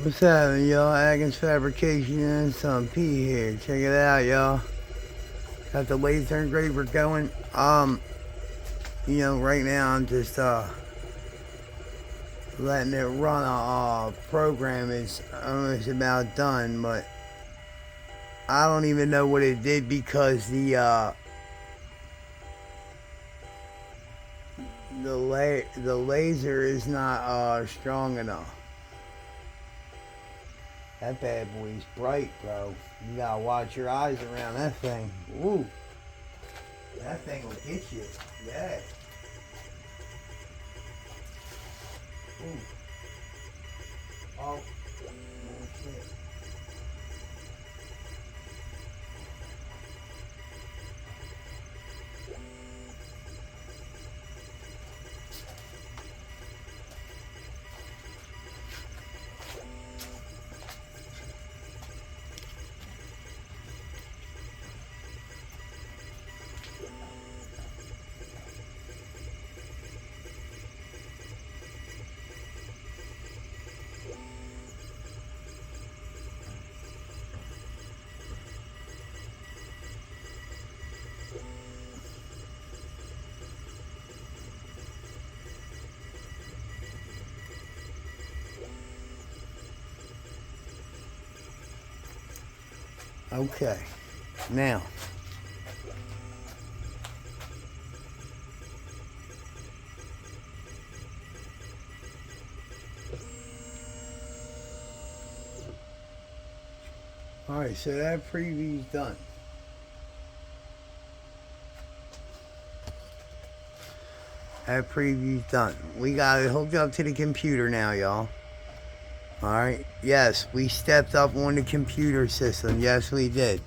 What's happening, y'all? Atkins Fabrication and some P here. Check it out, y'all. Got the laser engraver going. Right now I'm just letting it run a program. It's almost about done, but I don't even know what it did because the laser is not strong enough. That bad boy's bright, bro. You gotta watch your eyes around that thing. Ooh, that thing will get you. Yeah. Ooh. Oh. That's it. Okay. Now. Alright, so that preview's done. That preview's done. We got it hooked up to the computer now, y'all. Alright. Yes, we stepped up on the computer system. Yes, we did.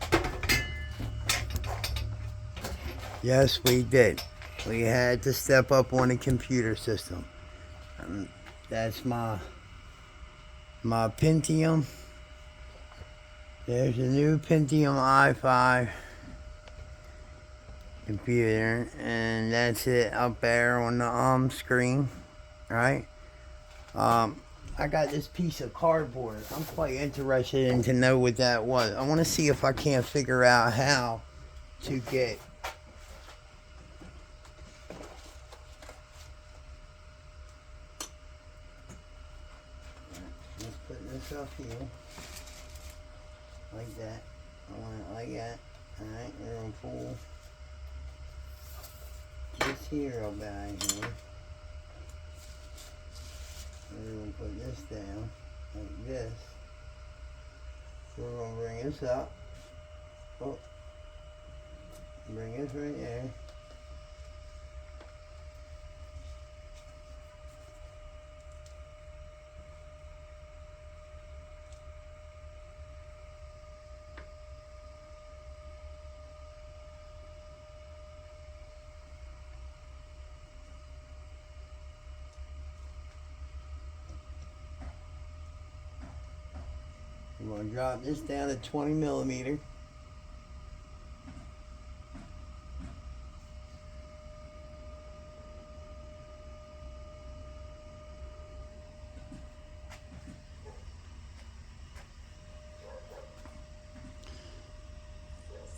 Yes, we did. We had to step up on the computer system. That's my Pentium. There's a new Pentium i5 computer, and that's it up there on the screen, right? I got this piece of cardboard. I'm quite interested in to know what that was. I want to see if I can't figure out how to get let's put this up here like that. I want it like that. Alright, we're gonna pull this hero guy here. We're going to put this down like this. We're going to bring this up. Oh, bring this right there. We're going to drop this down to 20 millimeter.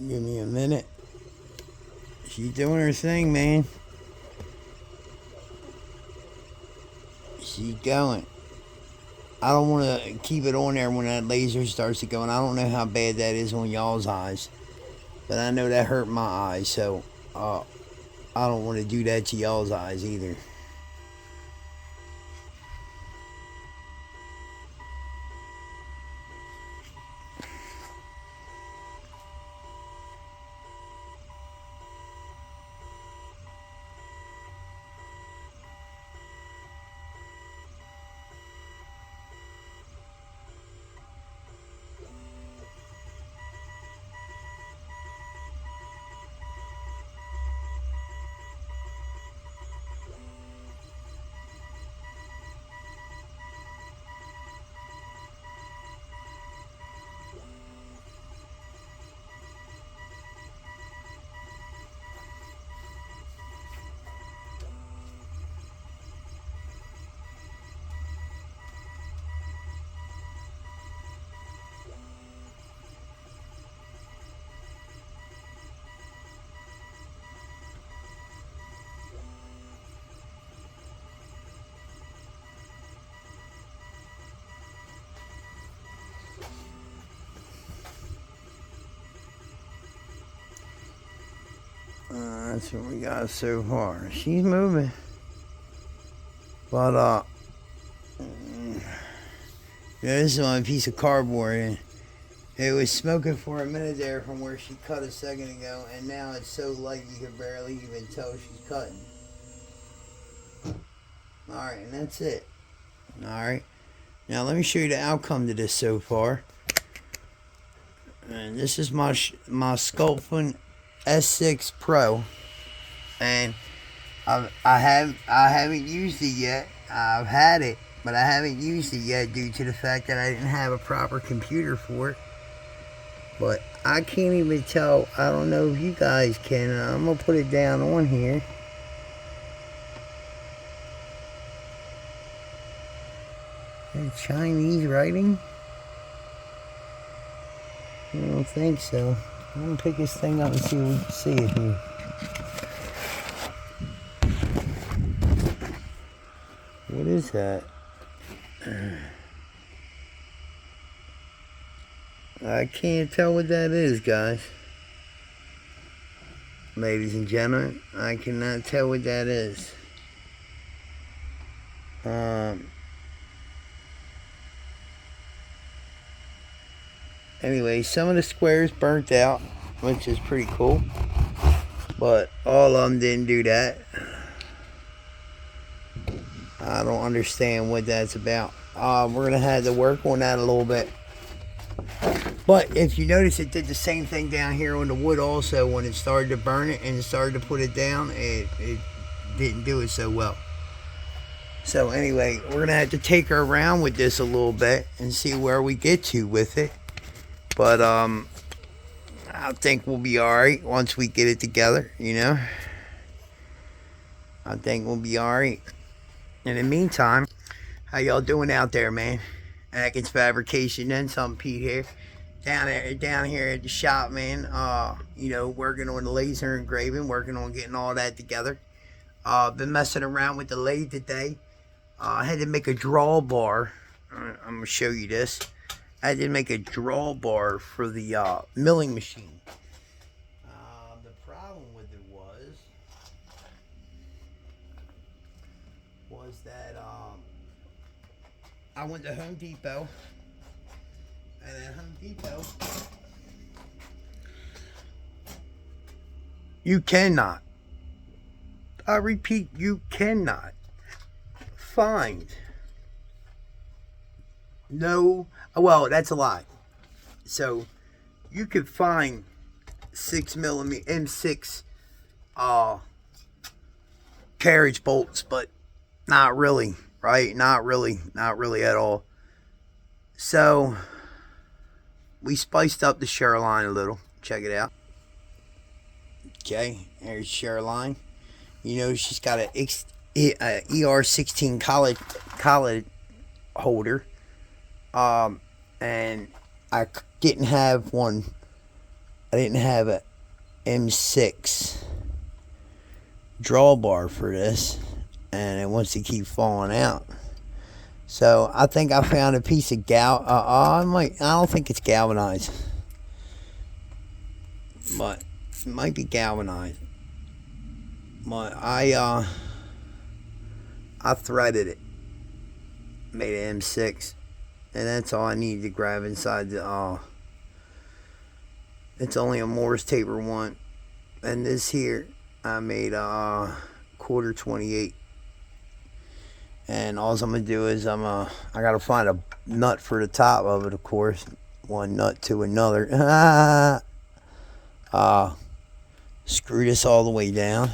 Give me a minute. She's doing her thing, man. She's going. I don't want to keep it on there when that laser starts to go, and I don't know how bad that is on y'all's eyes, but I know that hurt my eyes, so I don't want to do that to y'all's eyes either. That's what we got so far. She's moving. But, yeah, this is on a piece of cardboard. And it was smoking for a minute there from where she cut a second ago. And now it's so light you can barely even tell she's cutting. Alright, and that's it. Alright. Now let me show you the outcome to this so far. And this is my Sculptfun S6 Pro. And I haven't used it yet. I've had it, but I haven't used it yet due to the fact that I didn't have a proper computer for it. But I can't even tell. I don't know if you guys can. I'm gonna put it down on here. Chinese writing? I don't think so. I'm gonna pick this thing up and see if we can see it here. What is that? I can't tell what that is, guys. Ladies and gentlemen, I cannot tell what that is. Anyway, some of the squares burnt out, which is pretty cool. But all of them didn't do that. I don't understand what that's about. We're going to have to work on that a little bit. But if you notice, it did the same thing down here on the wood also. When it started to burn it and it started to put it down, it didn't do it so well. So anyway, we're going to have to take her around with this a little bit and see where we get to with it. But I think we'll be alright once we get it together, you know. I think we'll be alright. In the meantime, how y'all doing out there, man? Atkins Fabrication and some Pete here. Down here at the shop, man. You know, working on the laser engraving, working on getting all that together. Been messing around with the lathe today. I had to make a drawbar. I'm gonna show you this. I had to make a drawbar for the milling machine. The problem with it was that I went to Home Depot, and at Home Depot, you cannot, I repeat, you cannot find no, well, that's a lie. So you could find 6mm M6 carriage bolts, but not really, right? Not really at all. So we spiced up the sherline a little. Check it out. Okay, there's sherline. You know, she's got a ER16 collet holder. And I didn't have one. I didn't have a M6 drawbar for this, and it wants to keep falling out. So I think I found a piece of I don't think it's galvanized, but it might be galvanized. But I threaded it, made an M6. And that's all I need to grab inside the, it's only a Morse taper one. And this here, I made a quarter 28. And all I'm going to do is I got to find a nut for the top of it, of course. One nut to another. Screw this all the way down.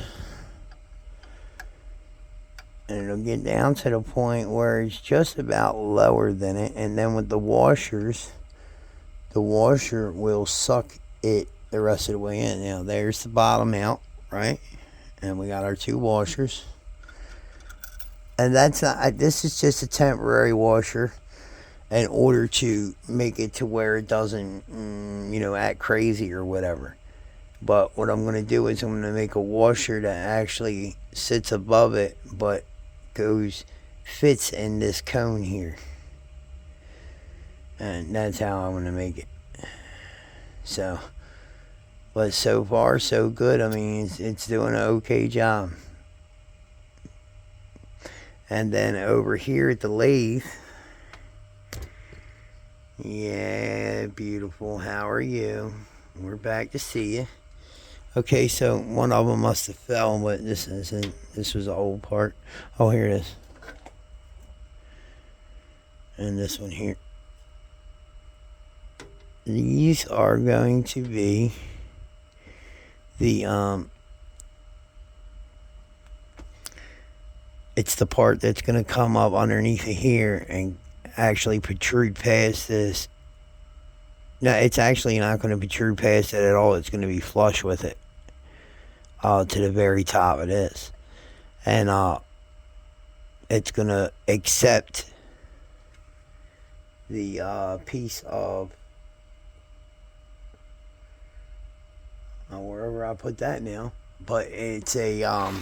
And it'll get down to the point where it's just about lower than it. And then with the washers, the washer will suck it the rest of the way in. Now, there's the bottom out, right? And we got our two washers. And that's not, this is just a temporary washer in order to make it to where it doesn't, you know, act crazy or whatever. But what I'm going to do is I'm going to make a washer that actually sits above it, but fits in this cone here. And that's how I'm going to make it. So But so far, so good. I mean, it's doing an okay job. And then over here at the lathe, yeah, beautiful. How are you? We're back to see you. Okay, so one of them must have fell, but this isn't. This was the old part. Oh, here it is. And this one here. These are going to be the it's the part that's going to come up underneath of here and actually protrude past this. No, it's actually not going to protrude past it at all. It's going to be flush with it to the very top of this. And it's going to accept the piece of wherever I put that now. But it's a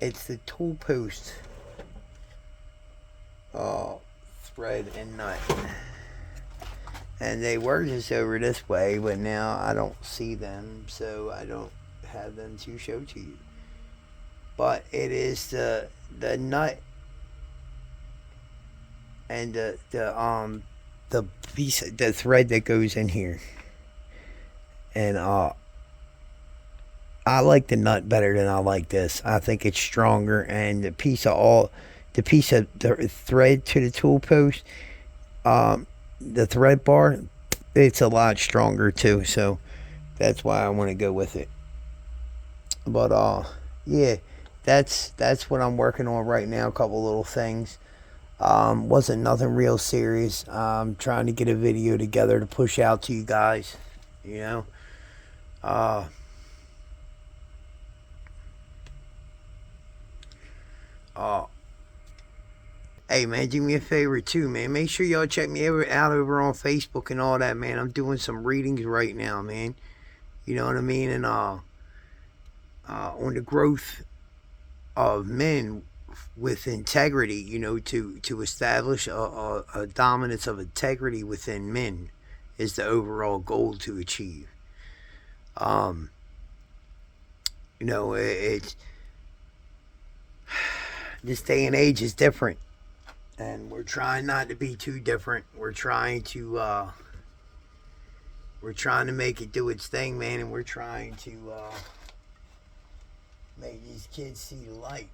it's the tool post thread and nut. And they were just over this way, but now I don't see them, so I don't have them to show to you. But it is the nut and the piece, the thread that goes in here. And I like the nut better than I like this. I think it's stronger, and the piece of the thread to the tool post, the thread bar, it's a lot stronger too, so that's why I want to go with it. But yeah, that's what I'm working on right now. A couple little things. Wasn't nothing real serious. I'm trying to get a video together to push out to you guys, you know. Hey man, do me a favor too, man. Make sure y'all check me out over on Facebook and all that, man. I'm doing some readings right now, man. You know what I mean? And on the growth of men with integrity, you know, to establish a dominance of integrity within men is the overall goal to achieve. You know, it's this day and age is different. And we're trying not to be too different. We're trying to make it do its thing, man, and we're trying to make these kids see the light.